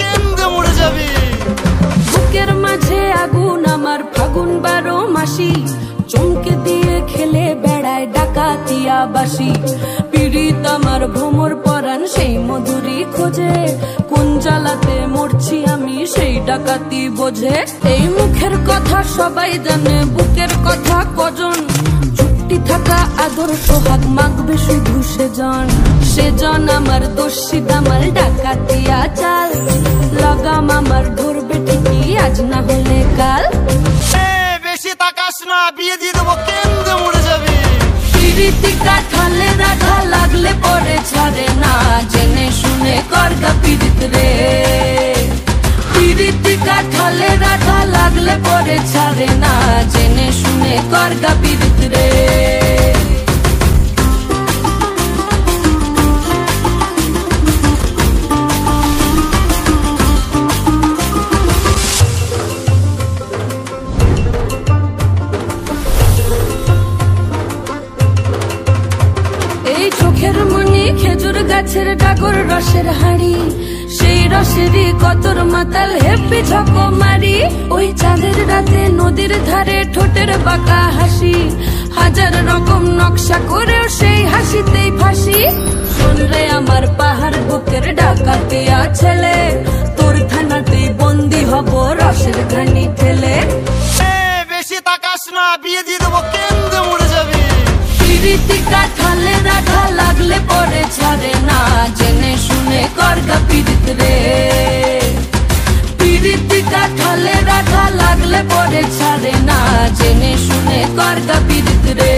কেন্দ্রে মরে যাবি। বুকের মাঝে আগুন আমার ফাগুন 12 মাসি, চমকে দিয়ে খেলে বেড়ায় ডাকাতিয়া বাসি। পীড়িত আমার ভ্রমর পরাণ সেই মধুরী খোঁজে, কোন জ্বালাতে মরছি আমি সেই ডাকাতি বোঝে। এই মুখের কথা সবাই জানে, বুকের কথা কজন, চুক্তি থাকা আদর সোহাগ মাগবে শুধু সেজন আমার দোষী দামাল ডাকাতিয়া চাল। লাগাম আমার ধরবে ঠিকই আজ না হলে কাল। বেশি তাকাস না, বিয়ে দিয়ে দেবো কেন্দ্রে মরে যাবি। পিরিতি কাঠালে রাধা লাগলে পরে ছাড়ে না, জেনে শুনে করগা পীড়িত রে। পিরিতি কাঠালে রাধা লাগলে পরে ছাড়ে না, জেনে শুনে করগা পীড়িত রে। চোখের মনি খেজুর গাছের ডাগর রসের হাড়ি, সেই রসেরই কতর মাতাল হেপি ঝকো মারি। ওই চাঁদের রাতে নদীর ধারে ঠোঁটের বাঁকা হাসি, হাজার রকম নকশা করেও সেই হাসিতেই ফাঁসি। শোন রে আমার পাহাড় বুকের ডাকাতিয়া ছেলে, তোর থানাতেই বন্দি হব রসের ঘানি ঠেলে। বেশি তাকাস না, বিয়ে দিয়ে দেবো কেন্দ্রে মরে যাবি। পিরিতি কাঠালে রাধা লাগলে পরে ছাড়ে না, জেনে শুনে করগা পীড়িত রে। পিরিতি কাঠালে রাধা লাগলে পরে ছাড়ে না, জেনে শুনে করগা পীড়িত রে।